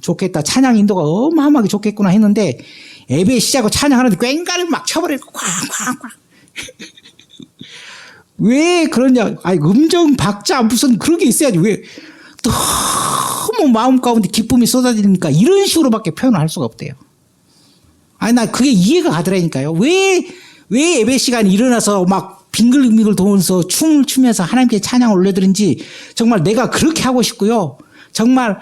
좋겠다. 찬양 인도가 어마어마하게 좋겠구나 했는데, 예배 시작하고 찬양하는데 꽹과를 막 쳐버리고 쾅쾅쾅. 왜 그러냐. 음정 박자 무슨 그런 게 있어야지. 왜 너무 마음 가운데 기쁨이 쏟아지니까 이런 식으로밖에 표현을 할 수가 없대요. 나 그게 이해가 가더라니까요. 왜 예배 시간에 일어나서 막 빙글빙글 돌면서 춤을 추면서 하나님께 찬양을 올려드린지 정말 내가 그렇게 하고 싶고요. 정말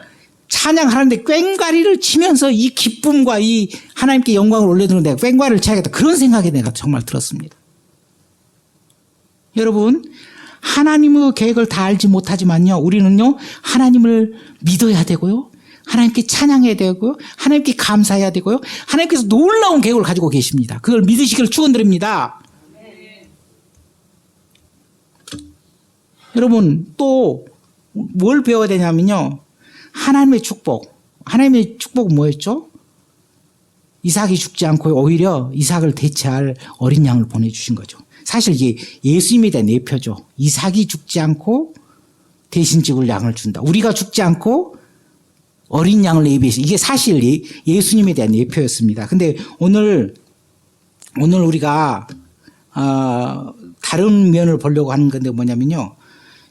찬양하는데 꽹과리를 치면서 이 기쁨과 이 하나님께 영광을 올려드리는 내가 꽹과리를 쳐야겠다. 그런 생각이 내가 정말 들었습니다. 여러분, 하나님의 계획을 다 알지 못하지만요, 우리는요, 하나님을 믿어야 되고요. 하나님께 찬양해야 되고요. 하나님께 감사해야 되고요. 하나님께서 놀라운 계획을 가지고 계십니다. 그걸 믿으시기를 축원드립니다. 여러분 또 뭘 배워야 되냐면요. 하나님의 축복. 하나님의 축복은 뭐였죠? 이삭이 죽지 않고 오히려 이삭을 대체할 어린 양을 보내주신 거죠. 사실 이게 예수님에 대한 예표죠. 이삭이 죽지 않고 대신 찍을 양을 준다. 우리가 죽지 않고 어린 양을 예비해서 이게 사실 예수님에 대한 예표였습니다. 근데 오늘 우리가 다른 면을 보려고 하는 건데 뭐냐면요.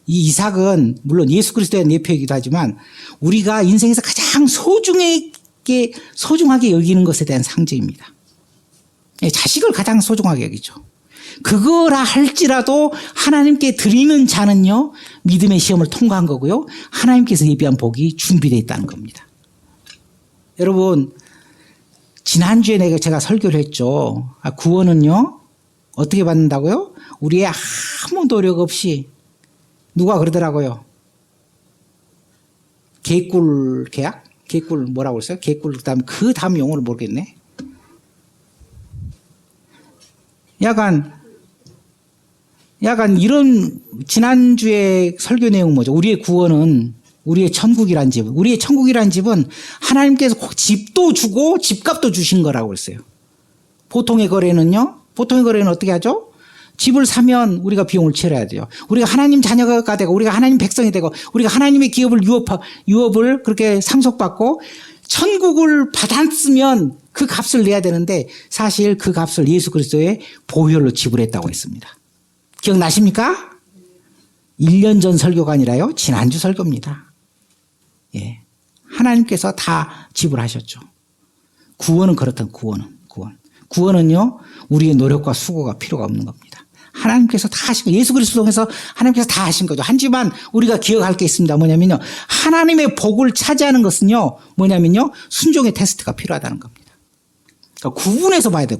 이 이삭은 물론 예수 그리스도에 대한 예표이기도 하지만 우리가 인생에서 가장 소중하게 여기는 것에 대한 상징입니다. 자식을 가장 소중하게 여기죠. 그거라 할지라도 하나님께 드리는 자는요, 믿음의 시험을 통과한 거고요. 하나님께서 예비한 복이 준비되어 있다는 겁니다. 여러분, 지난주에 제가 설교를 했죠. 구원은요, 어떻게 받는다고요? 우리의 아무 노력 없이 누가 그러더라고요. 개꿀 계약? 개꿀 뭐라고 그랬어요? 개꿀 그 다음 용어를 모르겠네. 약간 이런 지난주에 설교 내용은 뭐죠? 우리의 구원은 우리의 천국이란 집. 우리의 천국이란 집은 하나님께서 집도 주고 집값도 주신 거라고 그랬어요. 보통의 거래는 어떻게 하죠? 집을 사면 우리가 비용을 치러야 돼요. 우리가 하나님 자녀가 되고 우리가 하나님 백성이 되고 우리가 하나님의 기업을 유업을 그렇게 상속받고 천국을 받았으면 그 값을 내야 되는데 사실 그 값을 예수 그리스도의 보혈로 지불했다고 했습니다. 기억나십니까? 1년 전 설교가 아니라요. 지난주 설교입니다. 예. 하나님께서 다 지불하셨죠. 구원은 그렇다. 구원은요. 우리의 노력과 수고가 필요가 없는 겁니다. 하나님께서 다 하신 거예요. 예수 그리스도 통해서 하나님께서 다 하신 거죠. 하지만 우리가 기억할 게 있습니다. 뭐냐면요. 하나님의 복을 차지하는 것은요. 뭐냐면요. 순종의 테스트가 필요하다는 겁니다. 그러니까 구분해서 봐야 돼요.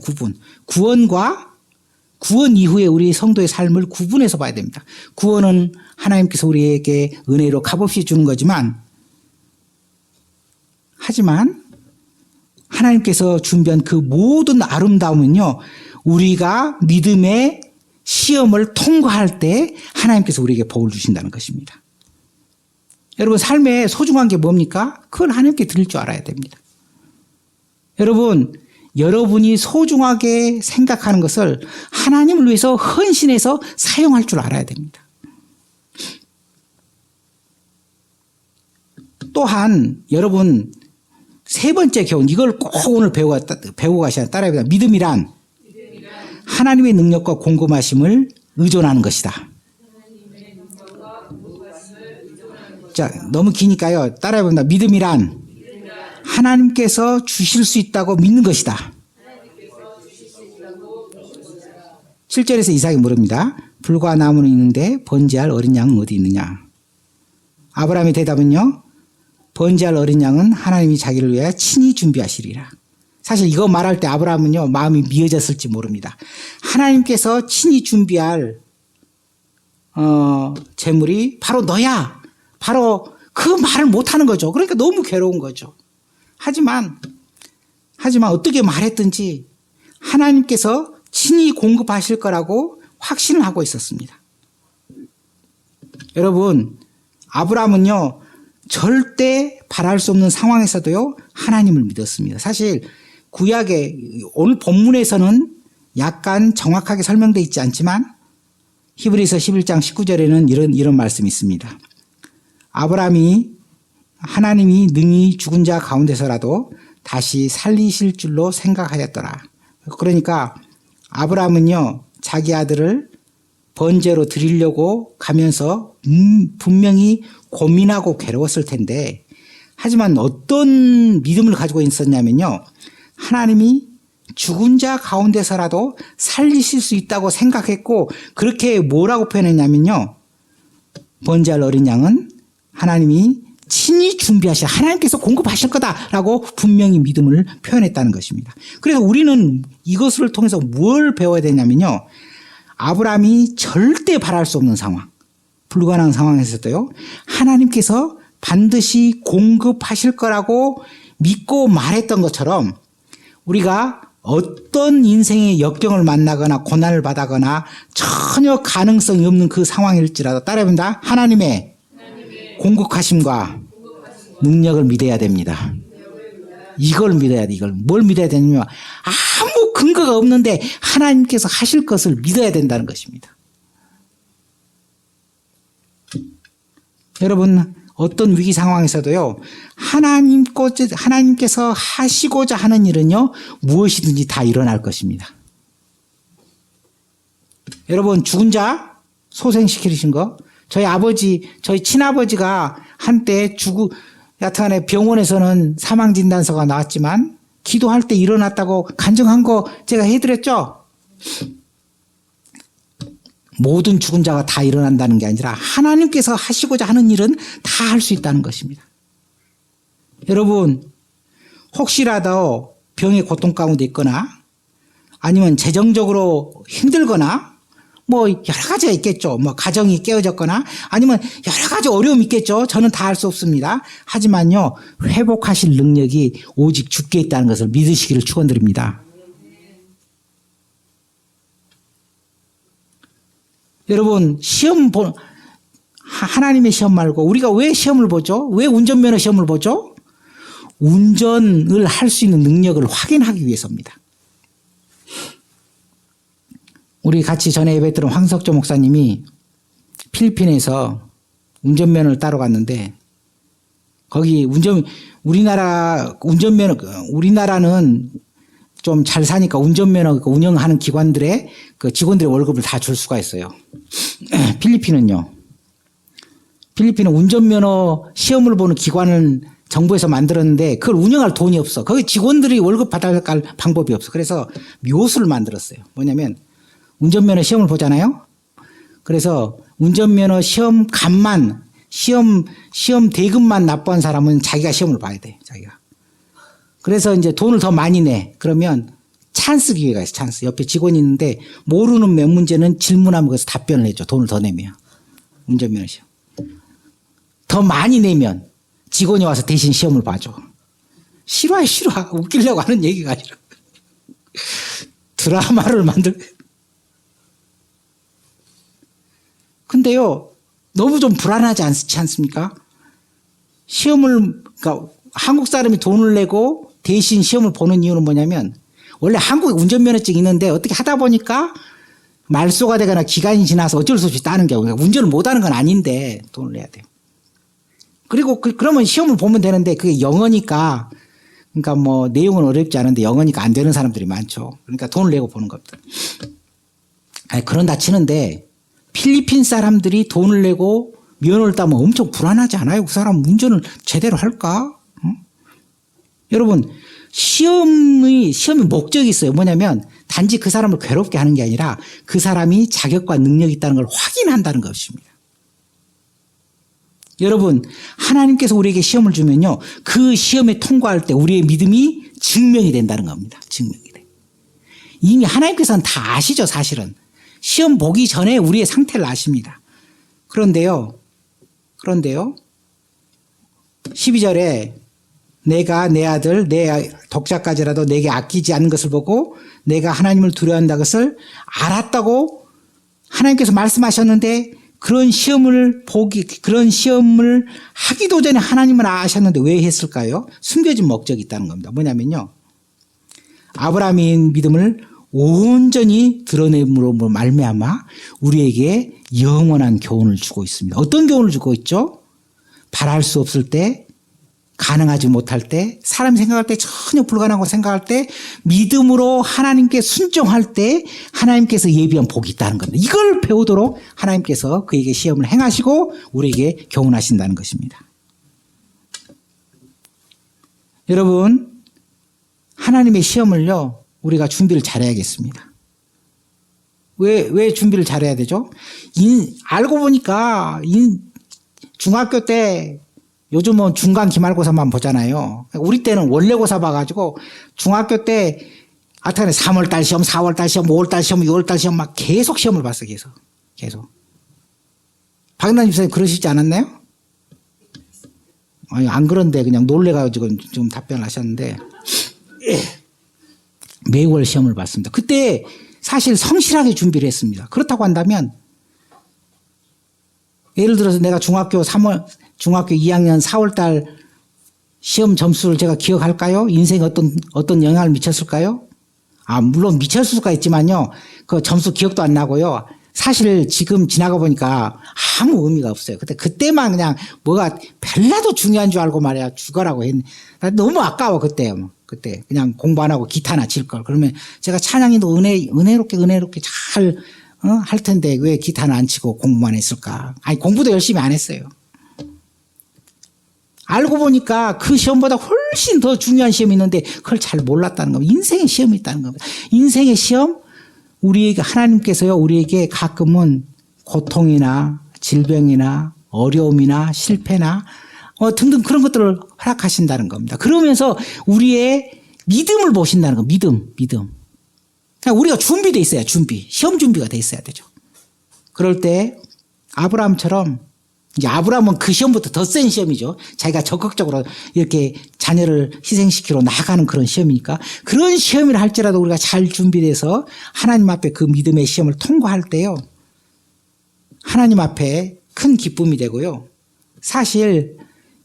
구원 이후에 우리 성도의 삶을 구분해서 봐야 됩니다. 구원은 하나님께서 우리에게 은혜로 값없이 주는 거지만 하지만 하나님께서 준비한 그 모든 아름다움은요. 우리가 믿음의 시험을 통과할 때 하나님께서 우리에게 복을 주신다는 것입니다. 여러분 삶에 소중한 게 뭡니까? 그걸 하나님께 드릴 줄 알아야 됩니다. 여러분이 소중하게 생각하는 것을 하나님을 위해서 헌신해서 사용할 줄 알아야 됩니다. 또한 여러분 세 번째 교훈 이걸 꼭 오늘 배우고 가셔야 따라해 봅니다. 믿음이란 하나님의 능력과 공급하심을 의존하는 것이다. 자, 너무 기니까요. 따라해 봅니다. 믿음이란 하나님께서 주실 수 있다고 믿는 것이다. 7절에서 이삭이 물읍니다. 불과 나무는 있는데 번제할 어린 양은 어디 있느냐? 아브라함의 대답은요. 번제할 어린 양은 하나님이 자기를 위하여 친히 준비하시리라. 사실 이거 말할 때 아브라함은요. 마음이 미어졌을지 모릅니다. 하나님께서 친히 준비할 재물이 바로 너야. 바로 그 말을 못하는 거죠. 그러니까 너무 괴로운 거죠. 하지만 어떻게 말했든지 하나님께서 친히 공급하실 거라고 확신을 하고 있었습니다. 여러분, 아브라함은요, 절대 바랄 수 없는 상황에서도요, 하나님을 믿었습니다. 사실, 구약의, 오늘 본문에서는 약간 정확하게 설명되어 있지 않지만, 히브리서 11장 19절에는 이런 말씀이 있습니다. 하나님이 능히 죽은 자 가운데서라도 다시 살리실 줄로 생각하였더라. 그러니까 아브라함은요, 자기 아들을 번제로 드리려고 가면서 분명히 고민하고 괴로웠을 텐데, 하지만 어떤 믿음을 가지고 있었냐면요, 하나님이 죽은 자 가운데서라도 살리실 수 있다고 생각했고, 그렇게 뭐라고 표현했냐면요, 번제할 어린 양은 하나님이 친히 준비하실, 하나님께서 공급하실 거다라고 분명히 믿음을 표현했다는 것입니다. 그래서 우리는 이것을 통해서 뭘 배워야 되냐면요, 아브라함이 절대 바랄 수 없는 상황, 불가능한 상황에서도요, 하나님께서 반드시 공급하실 거라고 믿고 말했던 것처럼 우리가 어떤 인생의 역경을 만나거나 고난을 받아거나 전혀 가능성이 없는 그 상황일지라도 따라해본다. 하나님의 공급하심과 능력을 믿어야 됩니다. 이걸 믿어야 돼. 이걸 뭘 믿어야 되냐면 아무 근거가 없는데 하나님께서 하실 것을 믿어야 된다는 것입니다. 여러분 어떤 위기 상황에서도요 하나님께서 하시고자 하는 일은요 무엇이든지 다 일어날 것입니다. 여러분 죽은 자 소생시키신 거 저희 아버지 저희 친아버지가 한때 여하튼간에 병원에서는 사망진단서가 나왔지만 기도할 때 일어났다고 간증한 거 제가 해드렸죠. 모든 죽은 자가 다 일어난다는 게 아니라 하나님께서 하시고자 하는 일은 다 할 수 있다는 것입니다. 여러분 혹시라도 병의 고통 가운데 있거나 아니면 재정적으로 힘들거나 뭐 여러 가지가 있겠죠. 뭐 가정이 깨어졌거나 아니면 여러 가지 어려움이 있겠죠. 저는 다 할 수 없습니다. 하지만요 회복하실 능력이 오직 주께 있다는 것을 믿으시기를 축원드립니다. 여러분 하나님의 시험 말고 우리가 왜 시험을 보죠? 왜 운전면허 시험을 보죠? 운전을 할 수 있는 능력을 확인하기 위해서입니다. 우리 같이 전에 예배드린 황석조 목사님이 필리핀에서 운전면허를 따러 갔는데 거기 우리나라는 좀 잘 사니까 운전면허 운영하는 기관들의 그 직원들의 월급을 다 줄 수가 있어요. 필리핀은 운전면허 시험을 보는 기관을 정부에서 만들었는데 그걸 운영할 돈이 없어. 거기 직원들이 월급 받아갈 방법이 없어. 그래서 묘수를 만들었어요. 뭐냐면 운전면허 시험을 보잖아요. 그래서 운전면허 시험 값만 시험 대금만 납부한 사람은 자기가 시험을 봐야 돼. 자기가. 그래서 이제 돈을 더 많이 내. 그러면 찬스 기회가 있어. 찬스. 옆에 직원이 있는데 모르는 몇 문제는 질문하면 거기서 답변을 해줘. 돈을 더 내면. 운전면허 시험. 더 많이 내면 직원이 와서 대신 시험을 봐줘. 싫어해. 웃기려고 하는 얘기가 아니라. 드라마를 근데요, 너무 좀 불안하지 않습니까? 그러니까 한국 사람이 돈을 내고 대신 시험을 보는 이유는 뭐냐면, 원래 한국에 운전면허증이 있는데 어떻게 하다 보니까 말소가 되거나 기간이 지나서 어쩔 수 없이 따는 경우, 그러니까 운전을 못 하는 건 아닌데 돈을 내야 돼요. 그리고 그러면 시험을 보면 되는데 그게 영어니까, 그러니까 뭐 내용은 어렵지 않은데 영어니까 안 되는 사람들이 많죠. 그러니까 돈을 내고 보는 겁니다. 그런다 치는데 필리핀 사람들이 돈을 내고 면허를 따면 엄청 불안하지 않아요? 그 사람 운전을 제대로 할까? 여러분, 시험의 목적이 있어요. 뭐냐면 단지 그 사람을 괴롭게 하는 게 아니라 그 사람이 자격과 능력이 있다는 걸 확인한다는 것입니다. 여러분, 하나님께서 우리에게 시험을 주면요, 그 시험에 통과할 때 우리의 믿음이 증명이 된다는 겁니다. 증명이 돼. 이미 하나님께서는 다 아시죠, 사실은. 시험 보기 전에 우리의 상태를 아십니다. 그런데요, 12절에 내가 내 아들, 내 독자까지라도 내게 아끼지 않는 것을 보고 내가 하나님을 두려워한다는 것을 알았다고 하나님께서 말씀하셨는데 그런 시험을 하기도 전에 하나님은 아셨는데 왜 했을까요? 숨겨진 목적이 있다는 겁니다. 뭐냐면요, 아브라함의 믿음을 온전히 드러냄으로 말미암아 우리에게 영원한 교훈을 주고 있습니다. 어떤 교훈을 주고 있죠? 바랄 수 없을 때, 가능하지 못할 때, 사람이 생각할 때 전혀 불가능하고 생각할 때, 믿음으로 하나님께 순종할 때 하나님께서 예비한 복이 있다는 겁니다. 이걸 배우도록 하나님께서 그에게 시험을 행하시고 우리에게 교훈하신다는 것입니다. 여러분, 하나님의 시험을요, 우리가 준비를 잘해야겠습니다. 왜 준비를 잘해야 되죠? 알고 보니까 중학교 때 요즘은 중간 기말고사만 보잖아요. 우리 때는 원래고사 봐가지고 중학교 때 하여튼 3월달 시험, 4월달 시험, 5월달 시험, 6월달 시험 막 계속 시험을 봤어. 계속. 박인남 집사님 그러시지 않았나요? 아니, 안 그런데 그냥 놀래가지고 좀 답변하셨는데 매월 시험을 봤습니다. 그때 사실 성실하게 준비를 했습니다. 그렇다고 한다면 예를 들어서 내가 중학교 2학년 4월 달 시험 점수를 제가 기억할까요? 인생에 어떤 영향을 미쳤을까요? 물론 미쳤을 수가 있지만요. 그 점수 기억도 안 나고요. 사실 지금 지나가 보니까 아무 의미가 없어요. 그때만 그냥 뭐가 별나도 중요한 줄 알고 말이야. 죽어라고 했는데 너무 아까워 그때. 그때 그냥 공부 안 하고 기타나 칠 걸. 그러면 제가 찬양이도 은혜롭게 잘 할 텐데 왜 기타는 안 치고 공부만 했을까? 아니 공부도 열심히 안 했어요. 알고 보니까 그 시험보다 훨씬 더 중요한 시험이 있는데 그걸 잘 몰랐다는 겁니다. 인생의 시험이 있다는 겁니다. 인생의 시험, 우리에게 하나님께서요 우리에게 가끔은 고통이나 질병이나 어려움이나 실패나 등등 그런 것들을 허락하신다는 겁니다. 그러면서 우리의 믿음을 보신다는 겁니다. 믿음. 그러니까 우리가 준비되어 있어야 시험 준비가 돼 있어야 되죠. 그럴 때 아브라함처럼 이제 아브라함은 그 시험부터 더 센 시험이죠. 자기가 적극적으로 이렇게 자녀를 희생시키러 나가는 그런 시험이니까 그런 시험이라 할지라도 우리가 잘 준비돼서 하나님 앞에 그 믿음의 시험을 통과할 때요. 하나님 앞에 큰 기쁨이 되고요. 사실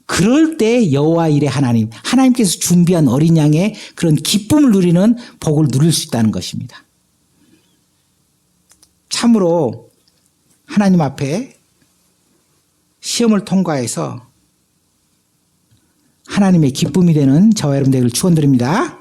그럴 때 여호와 일의 하나님께서 준비한 어린 양의 그런 기쁨을 누리는 복을 누릴 수 있다는 것입니다. 참으로 하나님 앞에 시험을 통과해서 하나님의 기쁨이 되는 저와 여러분 되기를 축원드립니다.